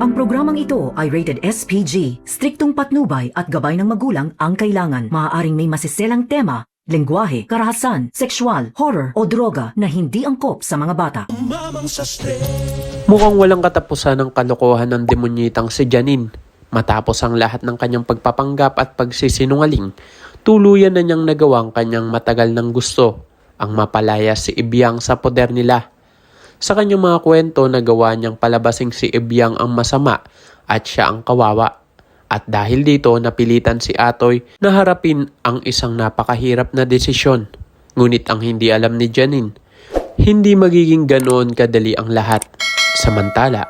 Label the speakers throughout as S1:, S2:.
S1: Ang programang ito ay rated SPG. Striktong patnubay at gabay ng magulang ang kailangan. Maaaring may masiselang tema, lengguwahe, karahasan, sexual, horror o droga na hindi angkop sa mga bata.
S2: Mukhang walang katapusan ng kalokohan ng demonyitang si Janine. Matapos ang lahat ng kanyang pagpapanggap at pagsisinungaling, tuluyan na niyang nagawa ang kanyang matagal ng gusto, ang mapalaya si Ebyang sa poder nila. Sa kanyang mga kwento, nagawa niyang palabasing si Ebyang ang masama at siya ang kawawa. At dahil dito, napilitan si Atoy na harapin ang isang napakahirap na desisyon. Ngunit ang hindi alam ni Janine, hindi magiging ganoon kadali ang lahat. Samantala,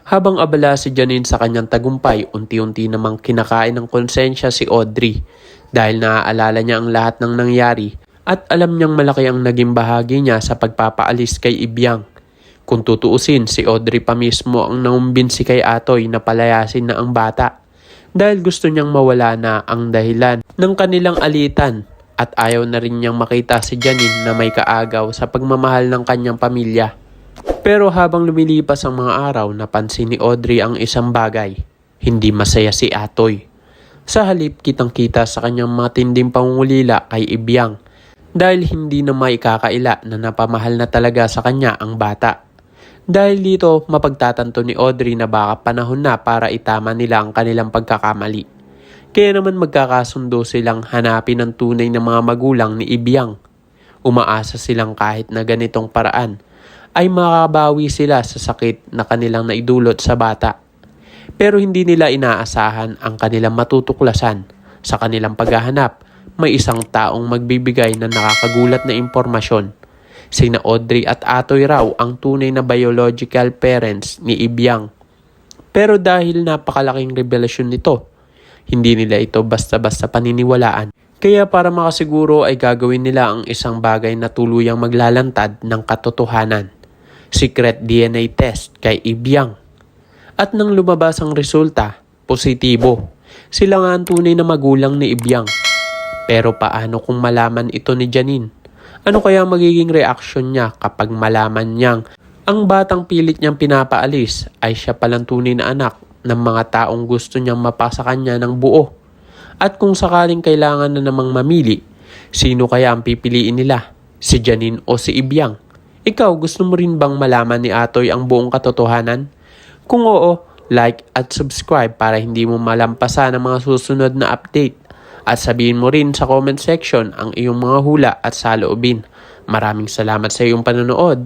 S2: habang abala si Janine sa kanyang tagumpay, unti-unti namang kinakain ng konsensya si Audrey dahil naaalala niya ang lahat ng nangyari at alam niyang malaki ang naging bahagi niya sa pagpapaalis kay Ebyang. Kung tutuusin, si Audrey pa mismo ang nangumbinsi kay Atoy na palayasin na ang bata dahil gusto niyang mawala na ang dahilan ng kanilang alitan at ayaw na rin niyang makita si Janine na may kaagaw sa pagmamahal ng kanyang pamilya. Pero habang lumilipas ang mga araw, napansin ni Audrey ang isang bagay. Hindi masaya si Atoy. Sa halip, kitang-kita sa kanyang matinding pangungulila kay Ebyang dahil hindi na maikakaila na napamahal na talaga sa kanya ang bata. Dahil dito, mapagtatanto ni Audrey na baka panahon na para itama nila ang kanilang pagkakamali. Kaya naman magkakasundo silang hanapin ang tunay na mga magulang ni Ebyang. Umaasa silang kahit na ganitong paraan ay makabawi sila sa sakit na kanilang naidulot sa bata. Pero hindi nila inaasahan ang kanilang matutuklasan. Sa kanilang paghahanap, may isang taong magbibigay ng nakakagulat na impormasyon. Sina Audrey at Atoy raw ang tunay na biological parents ni Ebyang. Pero dahil napakalaking revelasyon nito, hindi nila ito basta-basta paniniwalaan. Kaya para makasiguro ay gagawin nila ang isang bagay na tuluyang maglalantad ng katotohanan. Secret DNA test kay Ebyang. At nang lumabas ang resulta, positibo. Sila nga ang tunay na magulang ni Ebyang. Pero paano kung malaman ito ni Janine? Ano kaya magiging reaksyon niya kapag malaman niyang ang batang pilit niyang pinapaalis ay siya palang tunay na anak ng mga taong gusto niyang mapasa kanya ng buo? At kung sakaling kailangan na namang mamili, sino kaya ang pipiliin nila? Si Janine o si Ebyang? Ikaw, gusto mo rin bang malaman ni Atoy ang buong katotohanan? Kung oo, like at subscribe para hindi mo malampasan ang mga susunod na update. At sabihin mo rin sa comment section ang iyong mga hula at saloobin. Maraming salamat sa iyong panonood.